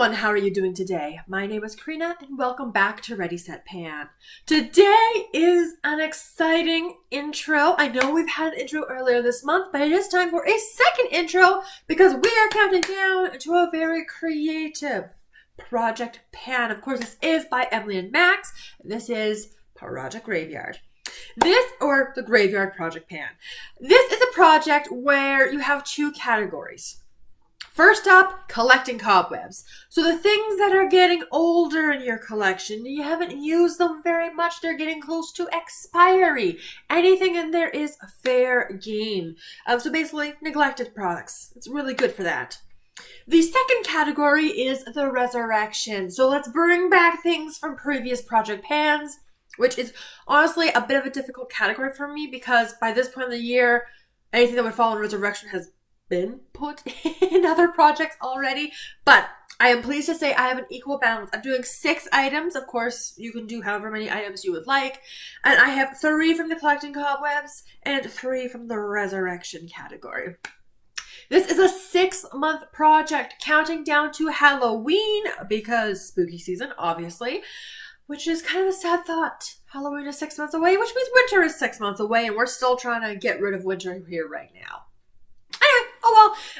everyone, how are you doing today? My name is Karina and welcome back to Ready Set Pan. Today is an exciting intro. I know we've had an intro earlier this month, but it is time for a second intro because we are counting down to a very creative project pan. Of course, this is by emilynmax and this is Project Graveyard. Or the Graveyard Project Pan. This is a project where you have two categories. First up, collecting cobwebs. So the things that are getting older in your collection, you haven't used them very much, they're getting close to expiry. Anything in there is fair game. So basically, neglected products. It's really good for that. The second category is the resurrection. So let's bring back things from previous project pans, which is honestly a bit of a difficult category for me because by this point in the year, anything that would fall in resurrection has been put in other projects already, but I am pleased to say I have an equal balance. I'm doing 6 items. Of course, you can do however many items you would like, and I have 3 from the collecting cobwebs and 3 from the resurrection category. This is a 6-month project counting down to Halloween because spooky season, obviously, which is kind of a sad thought. Halloween is 6 months away, which means winter is 6 months away, and we're still trying to get rid of winter here right now. Anyway,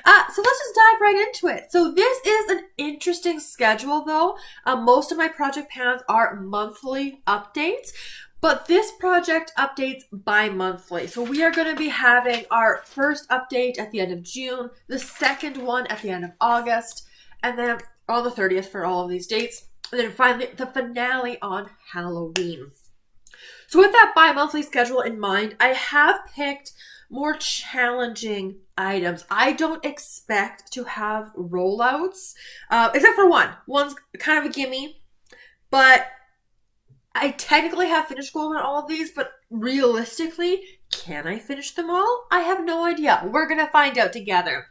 so let's just dive right into it. So this is an interesting schedule though. Most of my project pans are monthly updates, but this project updates bi-monthly. So we are going to be having our first update at the end of June, the second one at the end of August, and then on the 30th for all of these dates, and then finally the finale on Halloween. So with that bi-monthly schedule in mind, I have picked more challenging items. I don't expect to have rollouts, except for one. One's kind of a gimme, but I technically have finished gold on all of these, but realistically, can I finish them all? I have no idea. We're going to find out together.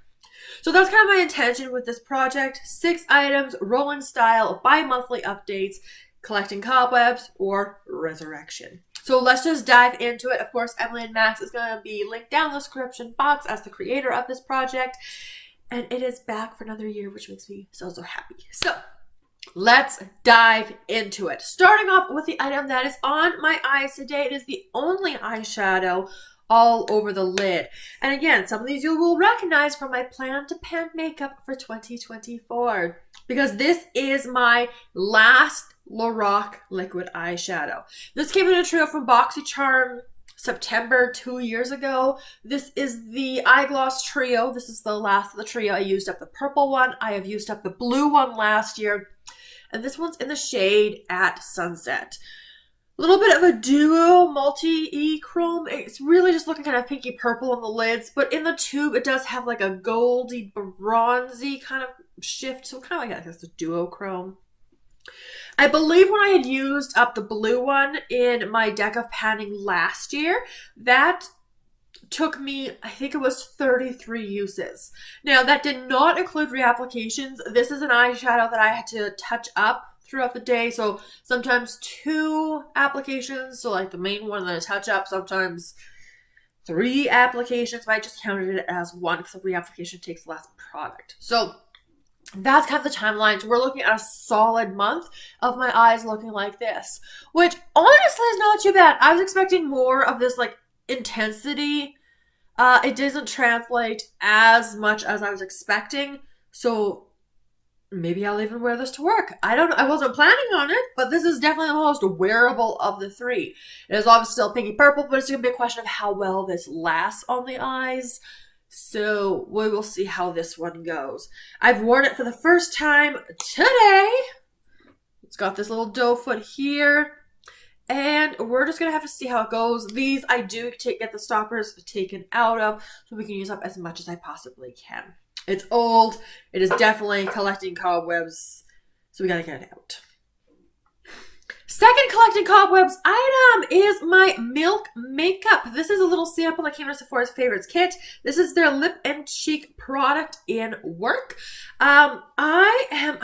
So that's kind of my intention with this project. 6 items, rolling style, bi-monthly updates, collecting cobwebs, or resurrection. So let's just dive into it. Of course, emilynmax is going to be linked down in the description box as the creator of this project. And it is back for another year, which makes me so happy. So let's dive into it. Starting off with the item that is on my eyes today. It is the only eyeshadow all over the lid. And again, some of these you will recognize from my plan to pan makeup for 2024. Because this is my last Lorac liquid eyeshadow. This came in a trio from BoxyCharm September 2 years ago. This is the eyegloss trio. This is the last of the trio. I used up the purple one. I have used up the blue one last year. And this one's in the shade At Sunset. A little bit of a duo multi-e-chrome. It's really just looking kind of pinky purple on the lids, but in the tube it does have like a goldy bronzy kind of shift, so kind of like it's a duochrome. I believe when I had used up the blue one in my deck of panning last year, that took me, I think it was 33 uses. Now that did not include reapplications. This is an eyeshadow that I had to touch up throughout the day, so sometimes 2 applications, so like the main one, then a touch up, sometimes 3 applications, but I just counted it as 1 because the reapplication takes the last product. So that's kind of the timeline. So we're looking at a solid month of my eyes looking like this, which honestly is not too bad. I was expecting more of this like intensity. It doesn't translate as much as I was expecting, so maybe I'll even wear this to work. I don't know. I wasn't planning on it, but this is definitely the most wearable of the 3. It is obviously still pinky purple, but it's going to be a question of how well this lasts on the eyes. So we will see how this one goes. I've worn it for the first time today. It's got this little doe foot here. And we're just going to have to see how it goes. These I do get the stoppers taken out of so we can use up as much as I possibly can. It's old. It is definitely collecting cobwebs, so we gotta get it out. Second collecting cobwebs item is my Milk makeup. This is a little sample that came in Sephora's Favorites kit. This is their lip and cheek product in Werk. I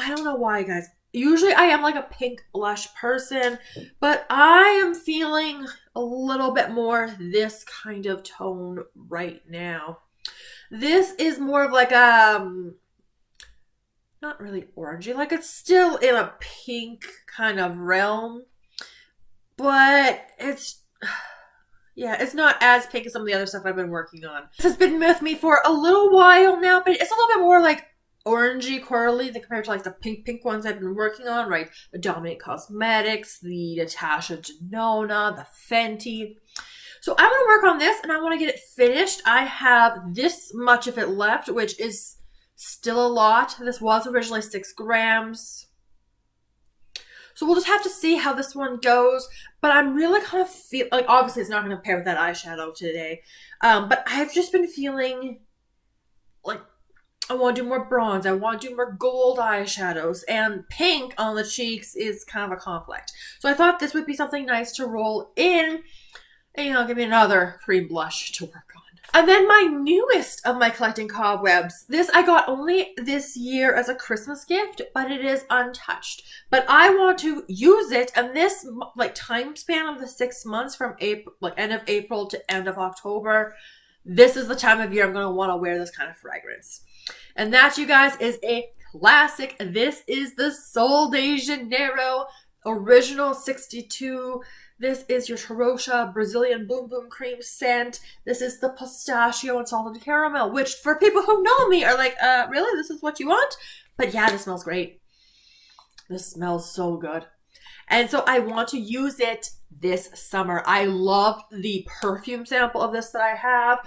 don't know why, guys. Usually I am like a pink blush person, but I am feeling a little bit more this kind of tone right now. This is more of like not really orangey. Like, it's still in a pink kind of realm, but it's, yeah, it's not as pink as some of the other stuff I've been working on. This has been with me for a little while now, but it's a little bit more like orangey, corally compared to like the pink ones I've been working on, right? The Dominate Cosmetics, the Anatasia Janona, the Fenty. So I'm going to work on this and I want to get it finished. I have this much of it left, which is still a lot. This was originally 6 grams. So we'll just have to see how this one goes. But I'm really kind of feel like, obviously it's not going to pair with that eyeshadow today. But I've just been feeling like I want to do more bronze. I want to do more gold eyeshadows. And pink on the cheeks is kind of a conflict. So I thought this would be something nice to roll in. And, you know, give me another cream blush to work on. And then my newest of my collecting cobwebs. This I got only this year as a Christmas gift, but it is untouched. But I want to use it, and this like time span of the 6 months from April, like end of April to end of October, this is the time of year I'm going to want to wear this kind of fragrance. And that, you guys, is a classic. This is the Sol de Janeiro Original 62. This is your Cheirosa Brazilian Boom Boom Cream scent. This is the pistachio and salted caramel, which for people who know me are like, really? This is what you want? But yeah, this smells great. This smells so good. And so I want to use it this summer. I love the perfume sample of this that I have.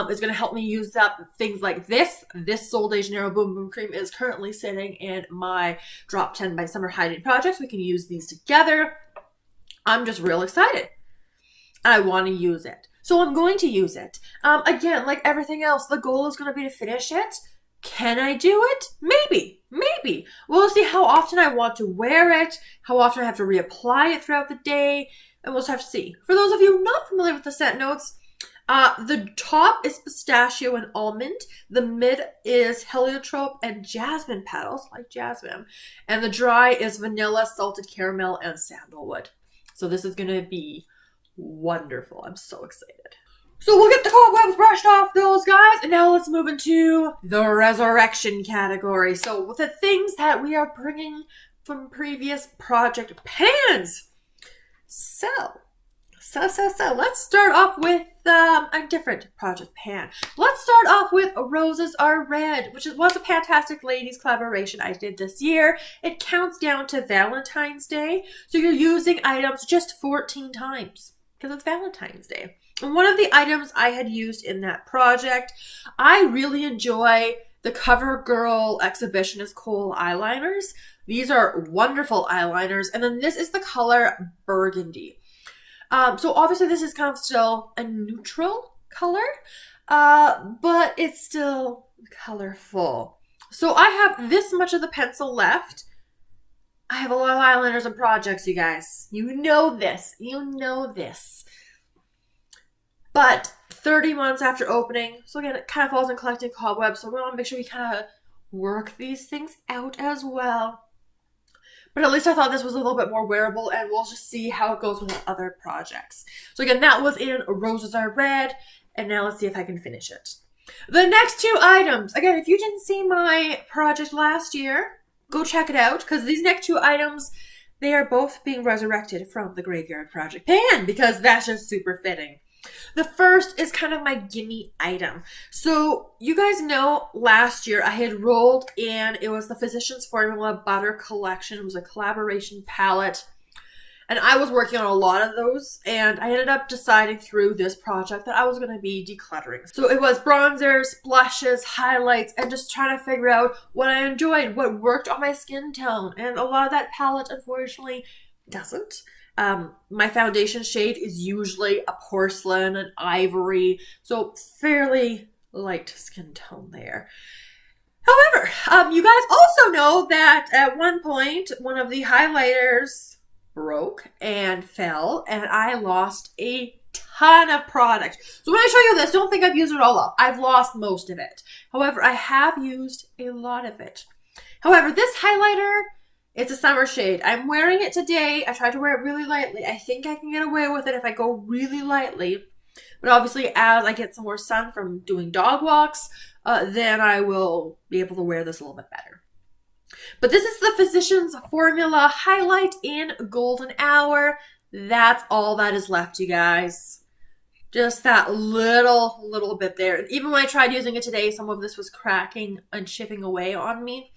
It's going to help me use up things like this. This Sol de Janeiro Boom Boom Cream is currently sitting in my Drop 10 by Summer Hiding projects. We can use these together. I'm just real excited. I want to use it. So I'm going to use it. Again, like everything else, the goal is going to be to finish it. Can I do it? Maybe. Maybe. We'll see how often I want to wear it, how often I have to reapply it throughout the day, and we'll just have to see. For those of you not familiar with the scent notes, the top is pistachio and almond. The mid is heliotrope and jasmine petals, like jasmine. And the dry is vanilla, salted caramel, and sandalwood. So this is going to be wonderful. I'm so excited. So we'll get the cobwebs brushed off those guys. And now let's move into the resurrection category. So with the things that we are bringing from previous project pans. So let's start off with a different project pan. Let's start off with Roses Are Red, which was a fantastic ladies collaboration I did this year. It counts down to Valentine's Day, so you're using items just 14 times because it's Valentine's Day. And one of the items I had used in that project, I really enjoy the Covergirl Exhibitionist Kohl eyeliners. These are wonderful eyeliners, and then this is the color Burgendy. So obviously this is kind of still a neutral color, but it's still colorful. So I have this much of the pencil left. I have a lot of eyeliners and projects, you guys. You know this. You know this. But 30 months after opening, so again, it kind of falls in collecting cobwebs, so we want to make sure we kind of work these things out as well. But at least I thought this was a little bit more wearable, and we'll just see how it goes with other projects. So again, that was in Roses Are Red, and now let's see if I can finish it. The next 2 items, again, if you didn't see my project last year, go check it out, because these next 2 items, they are both being resurrected from the Graveyard Project pan, because that's just super fitting. The first is kind of my gimme item. So you guys know last year I had rolled in, it was the Physicians Formula Butter Collection. It was a collaboration palette. And I was working on a lot of those, and I ended up deciding through this project that I was going to be decluttering. So it was bronzers, blushes, highlights, and just trying to figure out what I enjoyed, what worked on my skin tone. And a lot of that palette, unfortunately, doesn't. My foundation shade is usually a porcelain, an ivory, so fairly light skin tone there. However, you guys also know that at one point, one of the highlighters broke and fell, and I lost a ton of product. So when I show you this, don't think I've used it all up. I've lost most of it. However, I have used a lot of it. However, this highlighter, it's a summer shade. I'm wearing it today. I tried to wear it really lightly. I think I can get away with it if I go really lightly. But obviously, as I get some more sun from doing dog walks, then I will be able to wear this a little bit better. But this is the Physicians Formula Highlight in Golden Hour. That's all that is left, you guys. Just that little bit there. Even when I tried using it today, some of this was cracking and chipping away on me.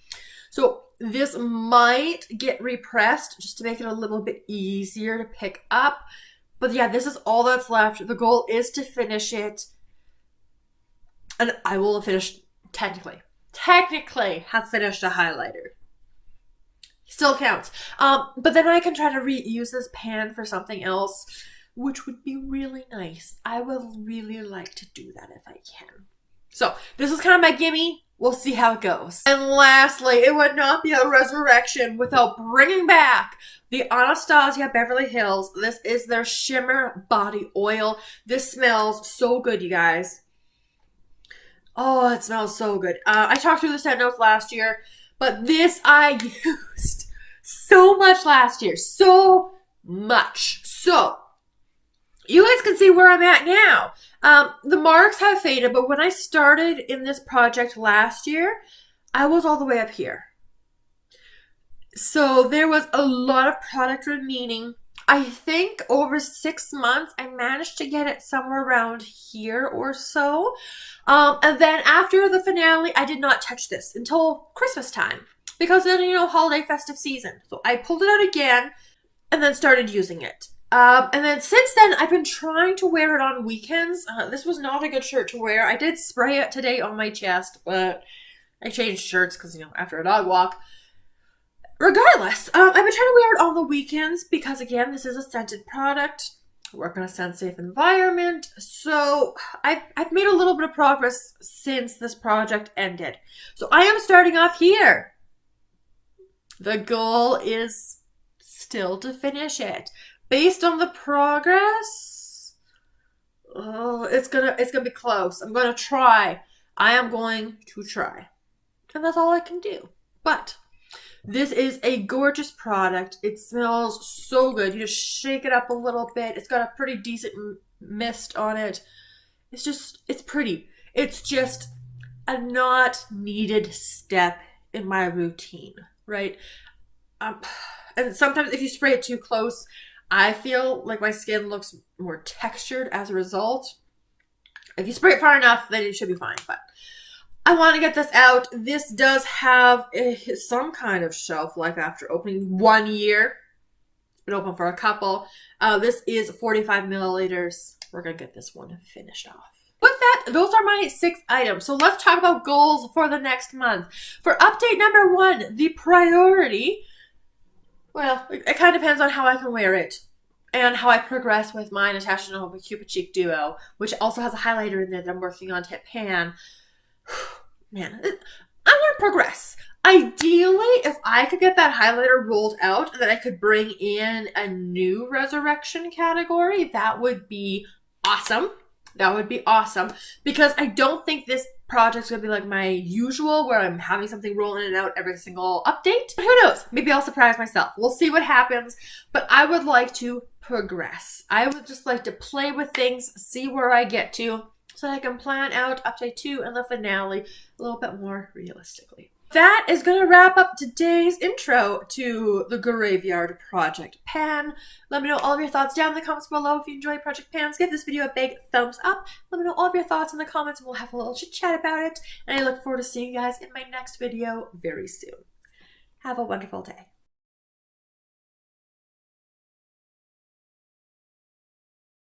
So this might get repressed just to make it a little bit easier to pick up. But yeah, this is all that's left. The goal is to finish it. And I will have finished, technically have finished a highlighter. Still counts. But then I can try to reuse this pan for something else, which would be really nice. I would really like to do that if I can. So this is kind of my gimme. We'll see how it goes. And lastly, it would not be a resurrection without bringing back the Anatasia Beverly Hills. This is their Shimmer Body Oil. This smells so good, you guys. Oh, it smells so good. I talked through the scent notes last year, but this I used so much last year. So much. So, you guys can see where I'm at now. The marks have faded, but when I started in this project last year, I was all the way up here. So there was a lot of product remaining. I think over 6 months, I managed to get it somewhere around here or so. And then after the finale, I did not touch this until Christmas time. Because then, you know, holiday festive season. So I pulled it out again and then started using it. And then since then, I've been trying to wear it on weekends. This was not a good shirt to wear. I did spray it today on my chest, but I changed shirts because, you know, after a dog walk. Regardless, I've been trying to wear it on the weekends because, again, this is a scented product. I work in a scent-safe environment. So I've made a little bit of progress since this project ended. So I am starting off here. The goal is still to finish it. Based on the progress, it's gonna be close. I'm gonna try. I am going to try. And that's all I can do. But this is a gorgeous product. It smells so good. You just shake it up a little bit. It's got a pretty decent mist on it. It's pretty. It's just a not needed step in my routine, right? And sometimes if you spray it too close, I feel like my skin looks more textured as a result. If you spray it far enough, then it should be fine. But I want to get this out. This does have some kind of shelf life after opening 1 year. It's been open for a couple. This is 45 milliliters. We're going to get this one finished off. With that, those are my 6 items. So let's talk about goals for the next month. For update number 1, the priority... Well, it kind of depends on how I can wear it and how I progress with my Anatasia and Cupid Cheek Duo, which also has a highlighter in there that I'm working on to pan. Man, I want to progress. Ideally, if I could get that highlighter rolled out and then I could bring in a new resurrection category, that would be awesome. That would be awesome because I don't think this project's going to be like my usual where I'm having something rolling in and out every single update. But who knows? Maybe I'll surprise myself. We'll see what happens. But I would like to progress. I would just like to play with things, see where I get to so I can plan out update 2 and the finale a little bit more realistically. That is going to wrap up today's intro to the Graveyard Project Pan. Let me know all of your thoughts down in the comments below. If you enjoy Project Pans, give this video a big thumbs up. Let me know all of your thoughts in the comments and we'll have a little chit chat about it. And I look forward to seeing you guys in my next video very soon. Have a wonderful day.